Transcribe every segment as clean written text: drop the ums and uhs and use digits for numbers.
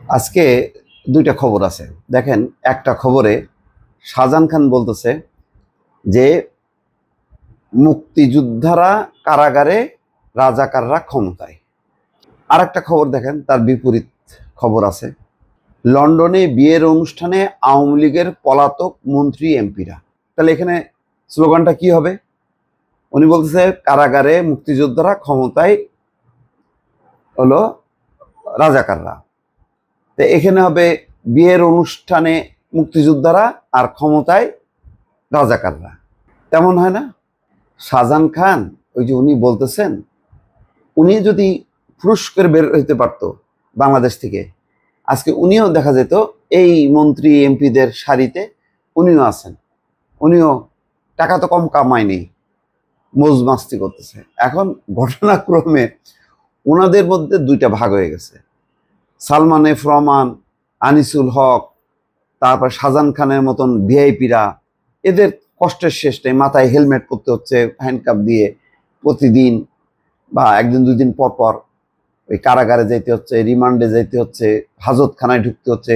আজকে দুইটা খবর আছে। দেখেন, একটা খবরে শাহজাহান খান বলতেছে যে মুক্তিযোদ্ধারা কারাগারে, রাজাকাররা ক্ষমতায়। আর একটা খবর দেখেন, তার বিপরীত খবর আছে। লন্ডনে বিয়ের অনুষ্ঠানে আওয়ামী লীগের পলাতক মন্ত্রী এমপিরা। তাহলে এখানে স্লোগানটা কি হবে? উনি বলতেছে কারাগারে মুক্তিযোদ্ধারা, ক্ষমতায় হলো রাজাকাররা। তো এখানে হবে বিয়ের অনুষ্ঠানে মুক্তিযোদ্ধারা আর ক্ষমতায় রাজাকাররা। তেমন হয় না? শাহজাহান খান ওই যে উনি বলতেছেন, উনি যদি ফুরুস করে বের হইতে পারত বাংলাদেশ থেকে, আজকে উনিও দেখা যেত এই মন্ত্রী এমপিদের সারিতে। উনিও আছেন, উনিও টাকা তো কম কামায়নি, মৌজ মাস্তি করতেছে। এখন ঘটনাক্রমে ওনাদের মধ্যে দুইটা ভাগ হয়ে গেছে। সালমান এফ রহমান, আনিসুল হক, তারপর শাহজাহান খানের মতন ভিআইপিরা, এদের কষ্টের শেষ নেই। মাথায় হেলমেট পরতে হচ্ছে হ্যান্ডকাপ দিয়ে প্রতিদিন, বা একদিন দুই দিন পর পর ওই কারাগারে যেতে হচ্ছে, রিমান্ডে যেতে হচ্ছে, হাজতখানায় ঢুকতে হচ্ছে।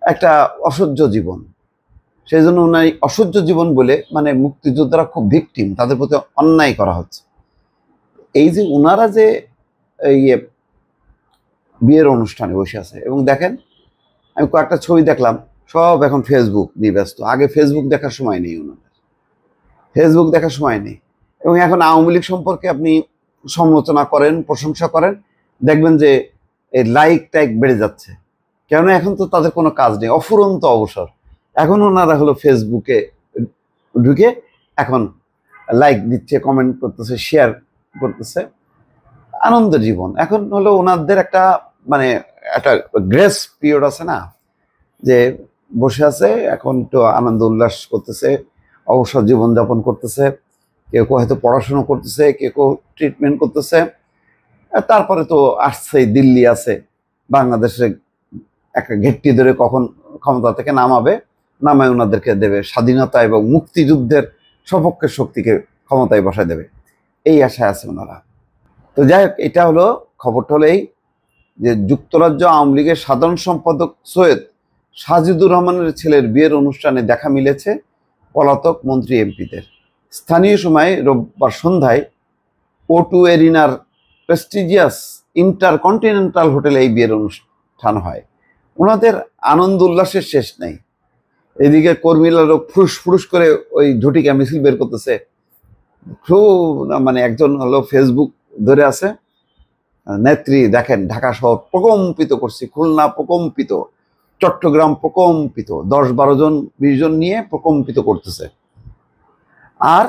একটা অসহ্য জীবন। সেই জন্য ওনার অসহ্য জীবন বলে মানে মুক্তিযোদ্ধারা খুব ভিকটিম, তাদের প্রতি অন্যায় করা হচ্ছে। এই যে ওনারা যে এই বিয়ের অনুষ্ঠানে বসে আছে, এবং দেখেন আমি কয়েকটা ছবি দেখলাম, সব এখন ফেসবুক নিয়ে ব্যস্ত। আগে ফেসবুক দেখার সময় নেই ওনাদের, ফেসবুক দেখার সময় নেই। এবং এখন আওয়ামী লীগ সম্পর্কে আপনি সমালোচনা করেন, প্রশংসা করেন, দেখবেন যে এই লাইক টাইক বেড়ে যাচ্ছে। কেননা এখন তো তাদের কোনো কাজ নেই, অফুরন্ত অবসর। এখন ওনারা হলো ফেসবুকে ঢুকে এখন লাইক দিচ্ছে, কমেন্ট করতেছে, শেয়ার করতেছে। আনন্দের জীবন। এখন হলো ওনাদের একটা মানে একটা গ্রেস পিরিয়ড আছে না, যে বসে আছে এখন একটু আনন্দ উল্লাস করতেছে, অবসর জীবনযাপন করতেছে। কেউ কেউ হয়তো পড়াশুনো করতেছে, কেউ কেউ ট্রিটমেন্ট করতেছে। তারপরে তো আসছেই, দিল্লি আছে, বাংলাদেশে একটা ঘেটটি ধরে কখন ক্ষমতা থেকে নামাবে, নামায় ওনাদেরকে দেবে স্বাধীনতা এবং মুক্তিযুদ্ধের সপক্ষের শক্তিকে ক্ষমতায় বসায় দেবে, এই আশায় আছে ওনারা। তো যাই হোক, এটা হলো খবরটা হলো এই যে যুক্তরাজ্য আওয়ামী লীগের সাধারণ সম্পাদক সৈয়দ সাজিদুর রহমানের ছেলের বিয়ের অনুষ্ঠানে দেখা মিলেছে পলাতক মন্ত্রী এমপিদের। স্থানীয় সময় রোববার সন্ধ্যায় O2 এরিনার প্রেস্টিজিয়াস ইন্টারকন্টিনেন্টাল হোটেলে এই বিয়ের অনুষ্ঠান হয়। ওনাদের আনন্দ উল্লাসের শেষ নেই। এদিকে কর্মীরা লোক ফুরুস ফুরুস করে ওই ঝটিকা মিছিল বের করতেছে। খুব মানে একজন হলো ফেসবুক ধরে আছে, নেত্রী দেখেন ঢাকা শহর প্রকম্পিত করছি, খুলনা প্রকম্পিত, চট্টগ্রাম প্রকম্পিত, 10-12 জন 20 জন নিয়ে প্রকম্পিত করতেছে। আর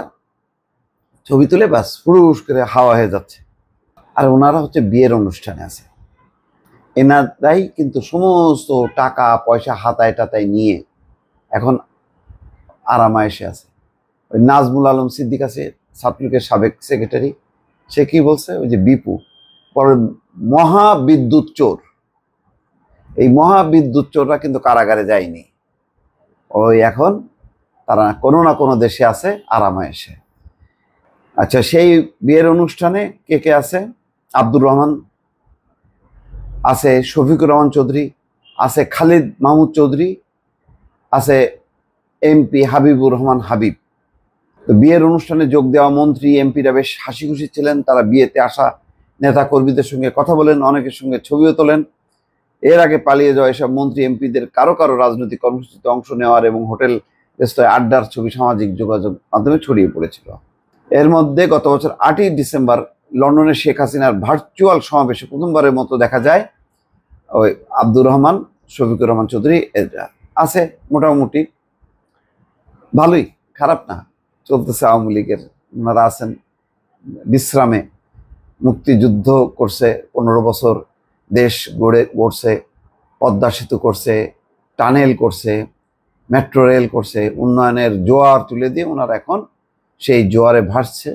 ছবি তুলে ব্যাস ফুরুস করে হাওয়া হয়ে যাচ্ছে। আর ওনারা হচ্ছে বিয়ের অনুষ্ঠানে আছে। এনারাই কিন্তু সমস্ত টাকা পয়সা হাতায় টাতায় নিয়ে এখন আরামায়েশে আছে। ওই নাজমুল আলম সিদ্দিক আছে, ছাত্রলীগের সাবেক সেক্রেটারি, সে কি বলছে, ওই যে বিপু পরে মহাবিদ্যুৎ চোর, এই মহাবিদ্যুৎ চোররা কিন্তু কারাগারে যায়নি। ওই এখন তারা কোনো না কোনো দেশে আছে আরামায়েশে। আচ্ছা, সেই বিয়ের অনুষ্ঠানে কে কে আছে? আব্দুর রহমান আছে, শফিকুর রহমান চৌধুরী আছে, খালিদ মাহমুদ চৌধুরী আছে, এমপি হাবিবুর রহমান হাবিব। তো বিয়ের অনুষ্ঠানে যোগ দেওয়া মন্ত্রী এমপিরা বেশ হাসি খুশি ছিলেন। তারা বিয়েতে আসা নেতা কর্মীদের সঙ্গে কথা বলেন, অনেকের সঙ্গে ছবিও তোলেন। এর আগে পালিয়ে যাওয়া এসব মন্ত্রী এমপিদের কারো কারো রাজনৈতিক কর্মসূচিতে অংশ নেওয়ার এবং হোটেল রেস্তোরাঁয় আড্ডার ছবি সামাজিক যোগাযোগ মাধ্যমে ছড়িয়ে পড়েছিল। এর মধ্যে গত বছর 8ই ডিসেম্বর লন্ডনের শেখ হাসিনার ভার্চুয়াল সমাবেশে প্রথমবারের মতো দেখা যায় ওই আব্দুর রহমান, শফিকুর রহমান চৌধুরী এরা আছে। মোটামুটি ভালোই, খারাপ না, চলতেছে আওয়ামী লীগের। ওনারা আছেন বিশ্রামে। মুক্তিযুদ্ধ করছে 15 বছর, দেশ গড়ছে, পদ্মা সেতু করছে, টানেল করছে, মেট্রো রেল করছে, উন্নয়নের জোয়ার তুলে দিয়ে ওনারা এখন সেই জোয়ারে ভাসছে।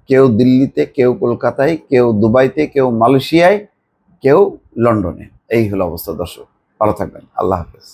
কেউ দিল্লিতে, কেউ কলকাতায়, কেউ দুবাইতে, কেউ মালয়েশিয়ায়, কেউ লন্ডনে। এই হলো অবস্থা। দর্শক ভালো থাকবেন, আল্লাহ হাফেজ।